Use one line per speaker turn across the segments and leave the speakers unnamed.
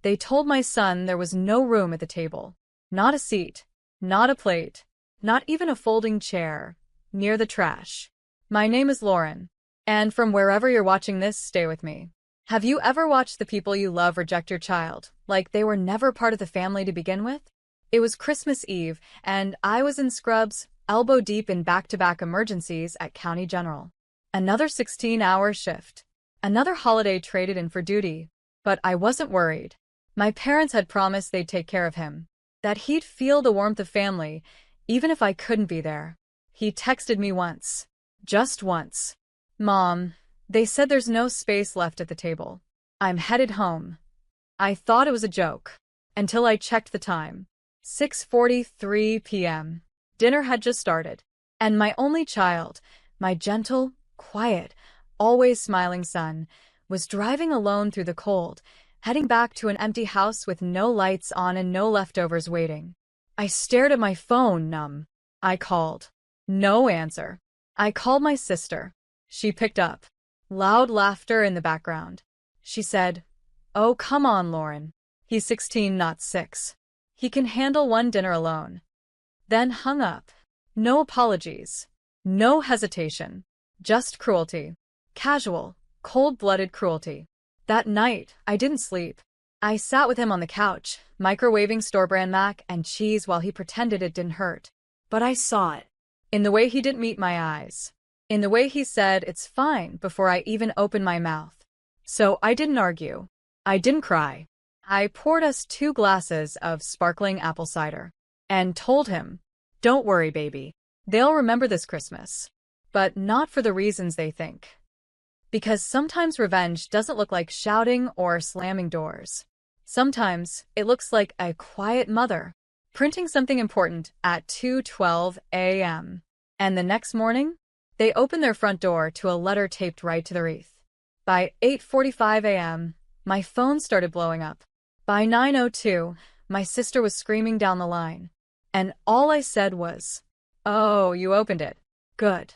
They told my son there was no room at the table. Not a seat, not a plate, not even a folding chair, near the trash. My name is Lauren, and from wherever you're watching this, stay with me. Have you ever watched the people you love reject your child, like they were never part of the family to begin with? It was Christmas Eve, and I was in scrubs, elbow deep in back-to-back emergencies at County General. Another 16-hour shift. Another holiday traded in for duty. But I wasn't worried. My parents had promised they'd take care of him, that he'd feel the warmth of family, even if I couldn't be there. He texted me once. Just once. "Mom, they said there's no space left at the table. I'm headed home." I thought it was a joke, until I checked the time. 6:43 p.m. Dinner had just started, and my only child, my gentle, quiet, always smiling son, was driving alone through the cold, heading back to an empty house with no lights on and no leftovers waiting. I stared at my phone, numb. I called. No answer. I called my sister. She picked up. Loud laughter in the background. She said, "Oh, come on, Lauren. He's 16, not 6. He can handle one dinner alone." Then hung up. No apologies. No hesitation. Just cruelty. Casual, cold-blooded cruelty. That night, I didn't sleep. I sat with him on the couch, microwaving store-brand mac and cheese while he pretended it didn't hurt. But I saw it. In the way he didn't meet my eyes. In the way he said, "It's fine," before I even opened my mouth. So I didn't argue. I didn't cry. I poured us 2 glasses of sparkling apple cider. And told him, "Don't worry, baby. They'll remember this Christmas." But not for the reasons they think. Because sometimes revenge doesn't look like shouting or slamming doors. Sometimes it looks like a quiet mother printing something important at 2:12 a.m. And the next morning, they open their front door to a letter taped right to the wreath. By 8:45 a.m., my phone started blowing up. By 9:02, my sister was screaming down the line. And all I said was, "Oh, you opened it. Good."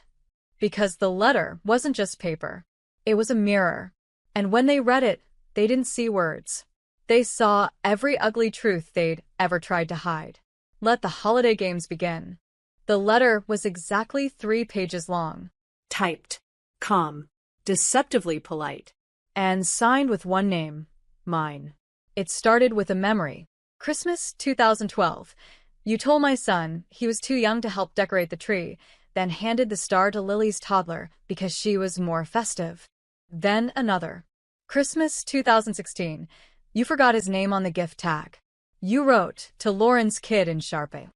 Because the letter wasn't just paper. It was a mirror. And when they read it, they didn't see words. They saw every ugly truth they'd ever tried to hide. Let the holiday games begin. The letter was exactly 3 pages long. Typed, calm, deceptively polite, and signed with one name, mine. It started with a memory. Christmas 2012. You told my son he was too young to help decorate the tree, then handed the star to Lily's toddler because she was more festive. Then another. Christmas 2016. You forgot his name on the gift tag. You wrote, "To Lauren's kid" in Sharpie.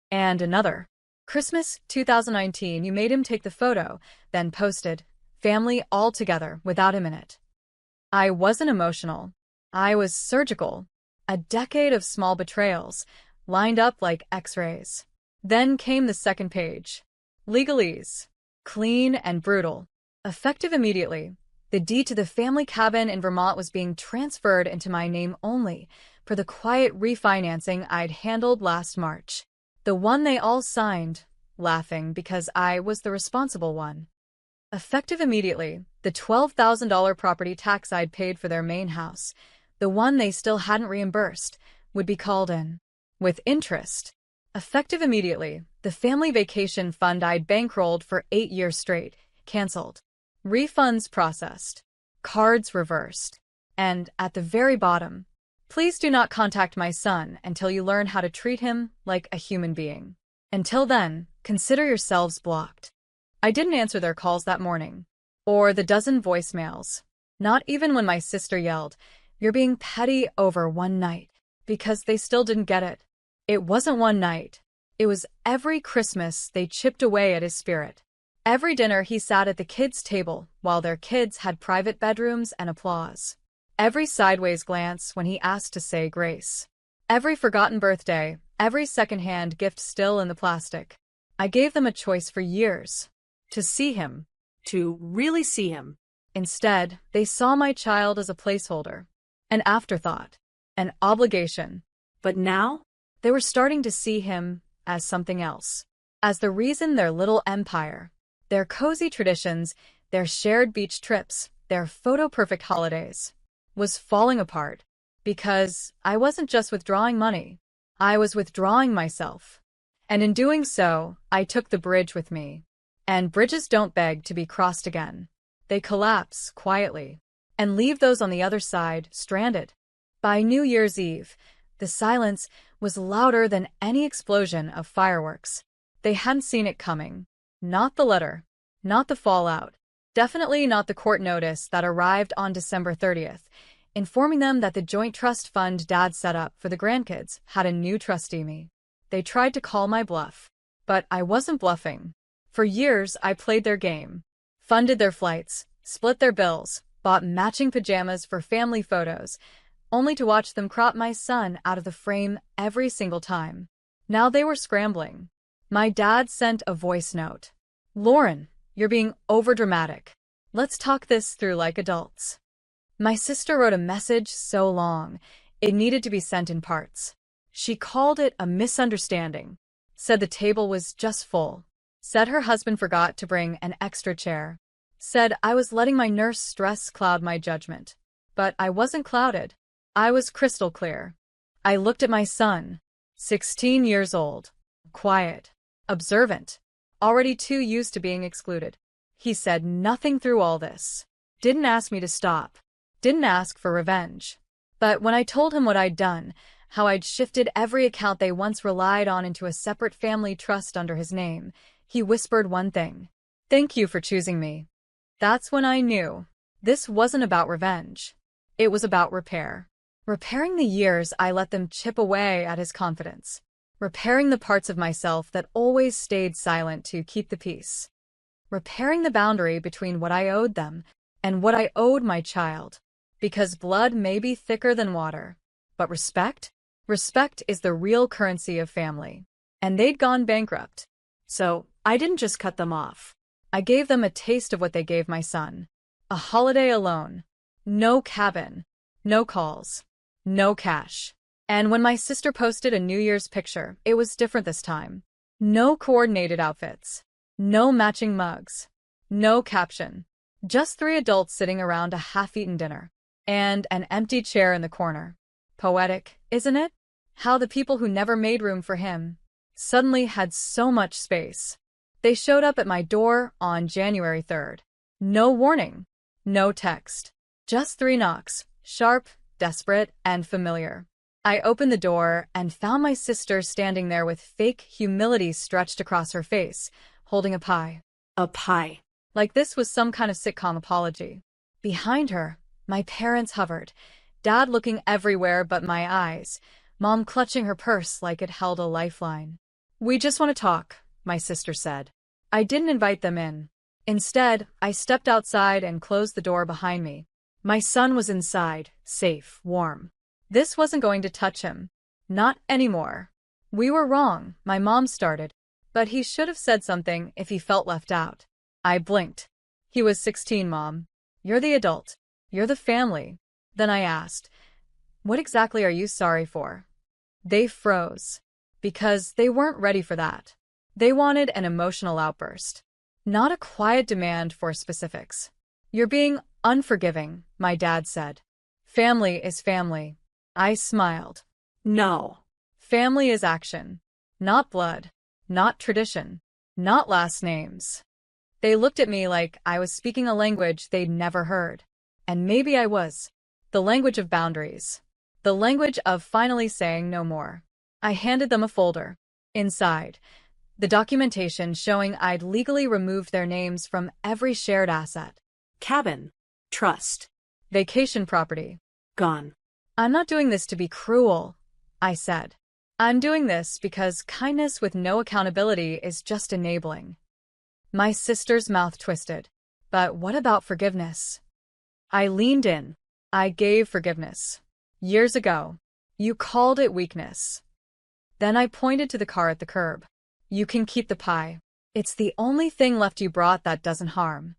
And another. Christmas 2019. You made him take the photo, then posted, "Family all together," without him in it. I wasn't emotional. I was surgical. A decade of small betrayals, lined up like X-rays. Then came the second page. Legalese. Clean and brutal. Effective immediately. The deed to the family cabin in Vermont was being transferred into my name only for the quiet refinancing I'd handled last March. The one they all signed, laughing because I was the responsible one. Effective immediately, the $12,000 property tax I'd paid for their main house, the one they still hadn't reimbursed, would be called in. With interest. Effective immediately, the family vacation fund I'd bankrolled for 8 years straight, canceled. Refunds processed. Cards reversed. And at the very bottom, please do not contact my son until you learn how to treat him like a human being. Until then, consider yourselves blocked. I didn't answer their calls that morning. Or the dozen voicemails. Not even when my sister yelled, "You're being petty over one night." Because they still didn't get it. It wasn't one night. It was every Christmas they chipped away at his spirit. Every dinner he sat at the kids' table while their kids had private bedrooms and applause. Every sideways glance when he asked to say grace. Every forgotten birthday, every secondhand gift still in the plastic. I gave them a choice for years. To see him. To really see him. Instead, they saw my child as a placeholder. An afterthought. An obligation. But now, they were starting to see him as something else. As the reason their little empire, their cozy traditions, their shared beach trips, their photo-perfect holidays, was falling apart. Because I wasn't just withdrawing money. I was withdrawing myself. And in doing so, I took the bridge with me. And bridges don't beg to be crossed again. They collapse quietly and leave those on the other side stranded. By New Year's Eve, the silence was louder than any explosion of fireworks. They hadn't seen it coming. Not the letter, not the fallout, definitely not the court notice that arrived on December 30th, informing them that the joint trust fund Dad set up for the grandkids had a new trustee me. They tried to call my bluff, but I wasn't bluffing. For years, I played their game, funded their flights, split their bills, bought matching pajamas for family photos, only to watch them crop my son out of the frame every single time. Now they were scrambling. My dad sent a voice note. "Lauren, you're being overdramatic. Let's talk this through like adults." My sister wrote a message so long, it needed to be sent in parts. She called it a misunderstanding, said the table was just full, said her husband forgot to bring an extra chair, said I was letting my nurse stress cloud my judgment. But I wasn't clouded. I was crystal clear. I looked at my son, 16 years old, quiet, observant, already too used to being excluded. He said nothing through all this. Didn't ask me to stop. Didn't ask for revenge. But when I told him what I'd done, how I'd shifted every account they once relied on into a separate family trust under his name, he whispered one thing. "Thank you for choosing me." That's when I knew. This wasn't about revenge. It was about repair. Repairing the years I let them chip away at his confidence. Repairing the parts of myself that always stayed silent to keep the peace. Repairing the boundary between what I owed them and what I owed my child. Because blood may be thicker than water, but respect? Respect is the real currency of family. And they'd gone bankrupt. So I didn't just cut them off. I gave them a taste of what they gave my son. A holiday alone. No cabin. No calls. No cash. And when my sister posted a New Year's picture, it was different this time. No coordinated outfits. No matching mugs. No caption. Just 3 adults sitting around a half-eaten dinner. And an empty chair in the corner. Poetic, isn't it? How the people who never made room for him suddenly had so much space. They showed up at my door on January 3rd. No warning. No text. Just 3 knocks. Sharp, desperate, and familiar. I opened the door and found my sister standing there with fake humility stretched across her face, holding a pie. A pie. Like this was some kind of sitcom apology. Behind her, my parents hovered, Dad looking everywhere but my eyes, Mom clutching her purse like it held a lifeline. "We just want to talk," my sister said. I didn't invite them in. Instead, I stepped outside and closed the door behind me. My son was inside, safe, warm. This wasn't going to touch him. Not anymore. "We were wrong," my mom started, but he should have said something if he felt left out. I blinked. "He was 16, Mom. You're the adult. You're the family." Then I asked, "What exactly are you sorry for?" They froze. Because they weren't ready for that. They wanted an emotional outburst. Not a quiet demand for specifics. "You're being unforgiving," my dad said. "Family is family." I smiled. "No. Family is action. Not blood. Not tradition. Not last names." They looked at me like I was speaking a language they'd never heard. And maybe I was. The language of boundaries. The language of finally saying no more. I handed them a folder. Inside, the documentation showing I'd legally removed their names from every shared asset. Cabin. Trust. Vacation property. Gone. "I'm not doing this to be cruel," I said. "I'm doing this because kindness with no accountability is just enabling." My sister's mouth twisted. "But what about forgiveness?" I leaned in. "I gave forgiveness. Years ago. You called it weakness." Then I pointed to the car at the curb. "You can keep the pie. It's the only thing left you brought that doesn't harm."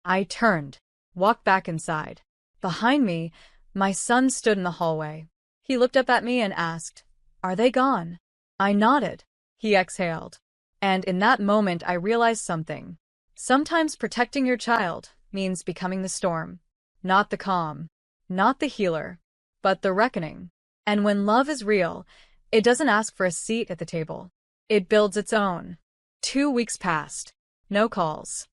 I turned, walked back inside. Behind me, my son stood in the hallway. He looked up at me and asked, "Are they gone?" I nodded. He exhaled. And in that moment I realized something. Sometimes protecting your child means becoming the storm. Not the calm. Not the healer. but the reckoning. And when love is real, it doesn't ask for a seat at the table. It builds its own. 2 weeks passed. No calls.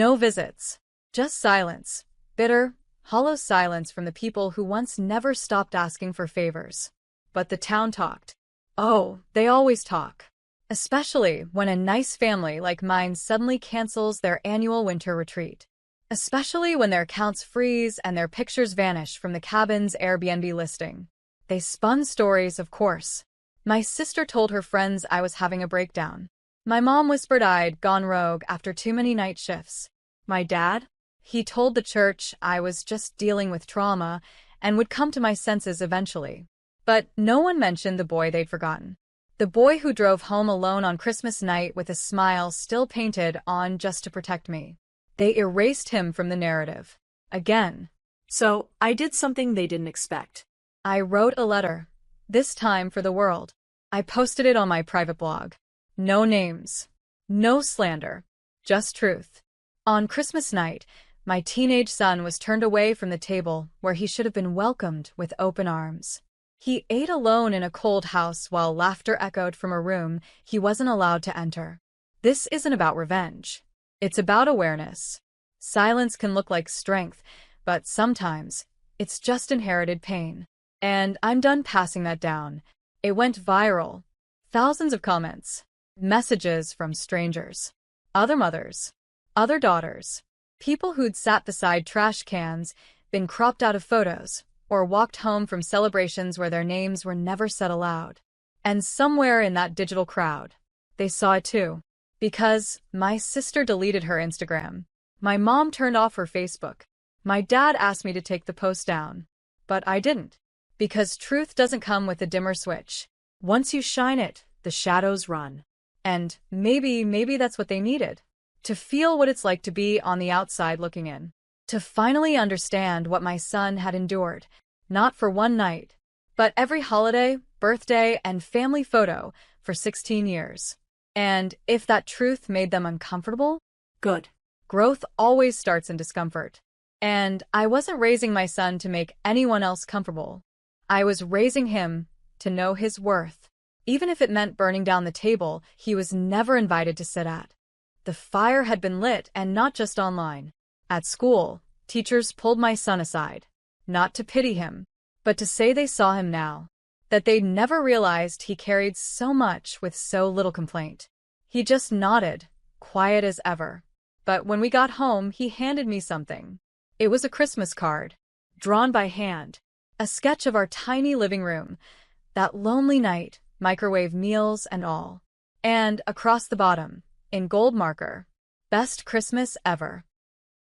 No visits. Just silence. Bitter, hollow silence from the people who once never stopped asking for favors. But the town talked. Oh, they always talk. Especially when a nice family like mine suddenly cancels their annual winter retreat. Especially when their accounts freeze and their pictures vanish from the cabin's Airbnb listing. They spun stories, of course. My sister told her friends I was having a breakdown. My mom whispered I'd gone rogue after too many night shifts. My dad? He told the church I was just dealing with trauma and would come to my senses eventually. But no one mentioned the boy they'd forgotten. The boy who drove home alone on Christmas night with a smile still painted on just to protect me. They erased him from the narrative. Again.
So, I did something they didn't expect.
I wrote a letter. This time for the world. I posted it on my private blog. No names. No slander. Just truth. On Christmas night, my teenage son was turned away from the table where he should have been welcomed with open arms. He ate alone in a cold house while laughter echoed from a room he wasn't allowed to enter. This isn't about revenge. It's about awareness. Silence can look like strength, but sometimes it's just inherited pain. And I'm done passing that down. It went viral. Thousands of comments. Messages from strangers. Other mothers. Other daughters. People who'd sat beside trash cans, been cropped out of photos, or walked home from celebrations where their names were never said aloud. And somewhere in that digital crowd, they saw it too. Because my sister deleted her Instagram. My mom turned off her Facebook. My dad asked me to take the post down. But I didn't. Because truth doesn't come with a dimmer switch. Once you shine it, the shadows run. And maybe that's what they needed. To feel what it's like to be on the outside looking in. To finally understand what my son had endured. Not for one night, but every holiday, birthday, and family photo for 16 years. And if that truth made them uncomfortable,
good.
Growth always starts in discomfort. And I wasn't raising my son to make anyone else comfortable. I was raising him to know his worth, even if it meant burning down the table he was never invited to sit at. The fire had been lit, and not just online. At school, teachers pulled my son aside, not to pity him, but to say they saw him now, that they'd never realized he carried so much with so little complaint. He just nodded, quiet as ever. But when we got home, he handed me something. It was a Christmas card, drawn by hand, a sketch of our tiny living room, that lonely night, microwave meals and all. And across the bottom, in gold marker, best Christmas ever.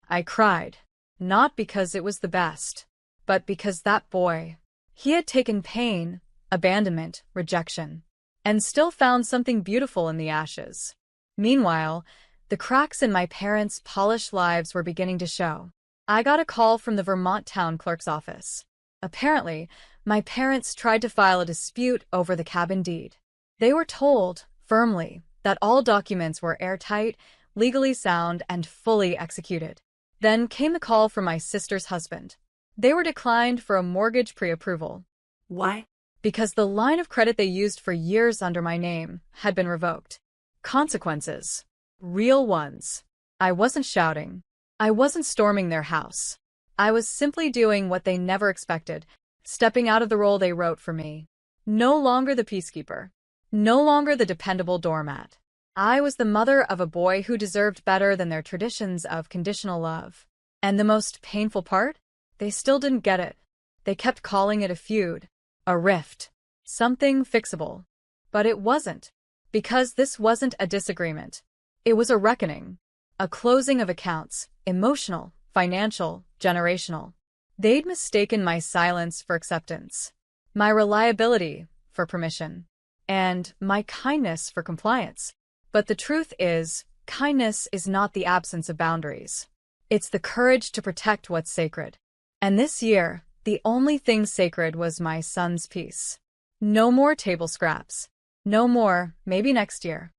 I cried, not because it was the best, but because that boy, he had taken pain, abandonment, rejection, and still found something beautiful in the ashes. Meanwhile, the cracks in my parents' polished lives were beginning to show. I got a call from the Vermont town clerk's office. Apparently, my parents tried to file a dispute over the cabin deed. They were told, firmly, that all documents were airtight, legally sound, and fully executed. Then came the call from my sister's husband. They were declined for a mortgage pre-approval.
Why?
Because the line of credit they used for years under my name had been revoked. Consequences. Real ones. I wasn't shouting. I wasn't storming their house. I was simply doing what they never expected, stepping out of the role they wrote for me. No longer the peacekeeper. No longer the dependable doormat. I was the mother of a boy who deserved better than their traditions of conditional love. And the most painful part? They still didn't get it. They kept calling it a feud, a rift, something fixable. But it wasn't. Because this wasn't a disagreement. It was a reckoning. A closing of accounts, emotional, financial, generational. They'd mistaken my silence for acceptance, my reliability for permission, and my kindness for compliance. But the truth is, kindness is not the absence of boundaries. It's the courage to protect what's sacred. And this year, the only thing sacred was my son's peace. No more table scraps. No more, maybe next year.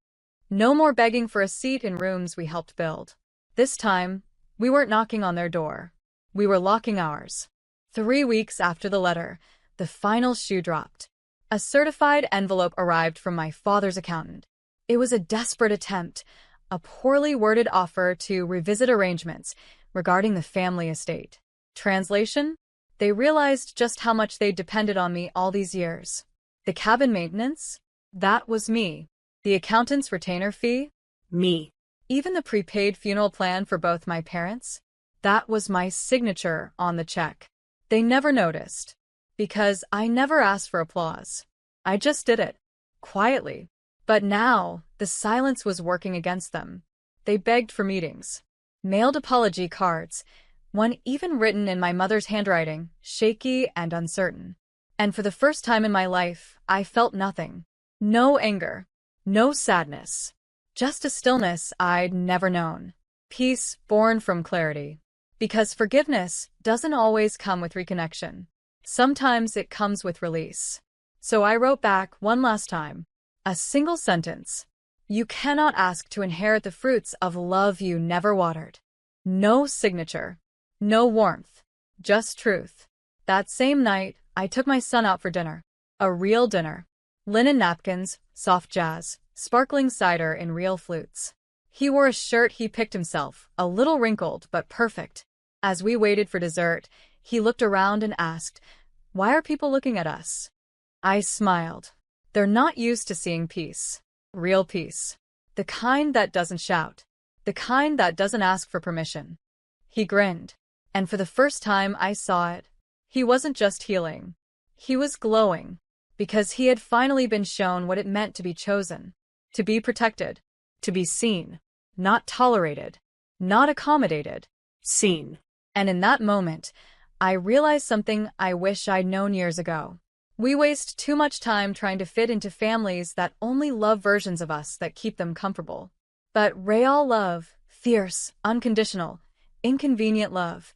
No more begging for a seat in rooms we helped build. This time, we weren't knocking on their door. We were locking ours. 3 weeks after the letter, the final shoe dropped. A certified envelope arrived from my father's accountant. It was a desperate attempt, a poorly worded offer to revisit arrangements regarding the family estate. Translation? They realized just how much they'd depended on me all these years. The cabin maintenance? That was me. The accountant's retainer fee?
Me.
Even the prepaid funeral plan for both my parents? That was my signature on the check. They never noticed, because I never asked for applause. I just did it, quietly. But now, the silence was working against them. They begged for meetings, mailed apology cards, one even written in my mother's handwriting, shaky and uncertain. And for the first time in my life, I felt nothing. No anger, no sadness, just a stillness I'd never known. Peace born from clarity. Because forgiveness doesn't always come with reconnection. Sometimes it comes with release. So I wrote back one last time. A single sentence. You cannot ask to inherit the fruits of love you never watered. No signature. No warmth. Just truth. That same night, I took my son out for dinner. A real dinner. Linen napkins, soft jazz, sparkling cider in real flutes. He wore a shirt he picked himself, a little wrinkled but perfect. As we waited for dessert, he looked around and asked, "Why are people looking at us?" I smiled. They're not used to seeing peace. Real peace. The kind that doesn't shout. The kind that doesn't ask for permission. He grinned. And for the first time I saw it. He wasn't just healing. He was glowing. Because he had finally been shown what it meant to be chosen. To be protected. To be seen. Not tolerated. Not accommodated.
Seen.
And in that moment, I realized something I wish I'd known years ago. We waste too much time trying to fit into families that only love versions of us that keep them comfortable. But real love, fierce, unconditional, inconvenient love,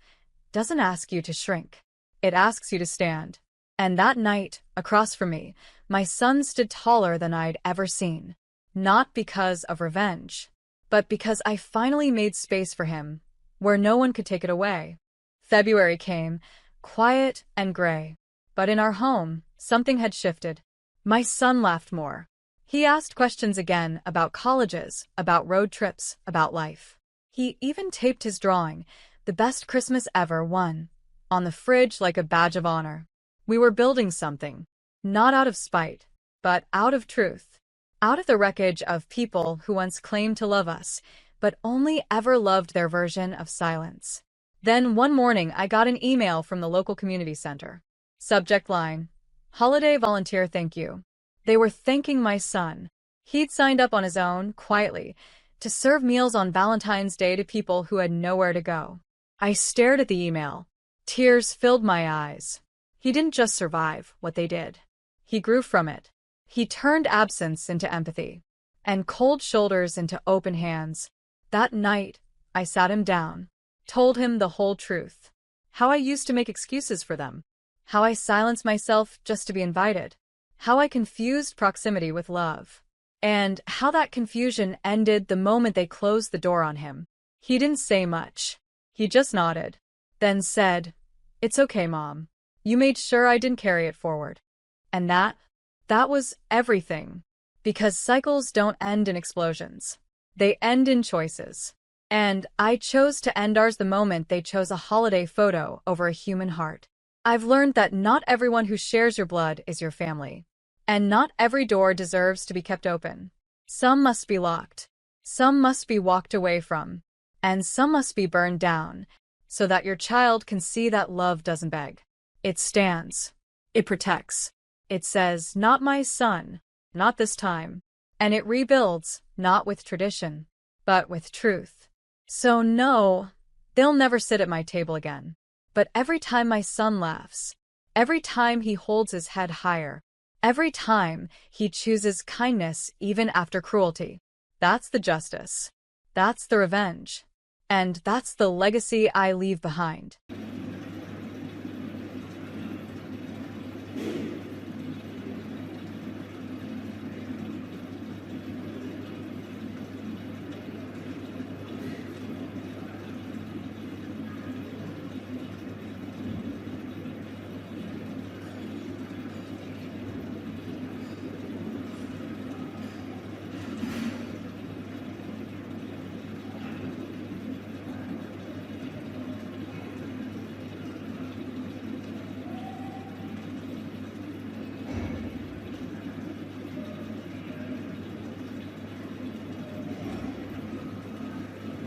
doesn't ask you to shrink. It asks you to stand. And that night, across from me, my son stood taller than I'd ever seen. Not because of revenge, but because I finally made space for him, where no one could take it away. February came, quiet and gray. But in our home, something had shifted. My son laughed more. He asked questions again about colleges, about road trips, about life. He even taped his drawing, "The Best Christmas Ever Won," on the fridge like a badge of honor. We were building something, not out of spite, but out of truth. Out of the wreckage of people who once claimed to love us, but only ever loved their version of silence. Then one morning I got an email from the local community center. Subject line: Holiday volunteer thank you. They were thanking my son. He'd signed up on his own, quietly, to serve meals on Valentine's Day to people who had nowhere to go. I stared at the email. Tears filled my eyes. He didn't just survive what they did. He grew from it. He turned absence into empathy, and cold shoulders into open hands. That night, I sat him down, told him the whole truth. How I used to make excuses for them. How I silenced myself just to be invited. How I confused proximity with love. And how that confusion ended the moment they closed the door on him. He didn't say much. He just nodded. Then said, "It's okay, Mom. You made sure I didn't carry it forward." And that was everything. Because cycles don't end in explosions. They end in choices. And I chose to end ours the moment they chose a holiday photo over a human heart. I've learned that not everyone who shares your blood is your family. And not every door deserves to be kept open. Some must be locked. Some must be walked away from. And some must be burned down, so that your child can see that love doesn't beg. It stands. It protects. It says, "Not my son, not this time." And it rebuilds, not with tradition, but with truth. So no, they'll never sit at my table again. But every time my son laughs, every time he holds his head higher, every time he chooses kindness even after cruelty, that's the justice. That's the revenge. And that's the legacy I leave behind.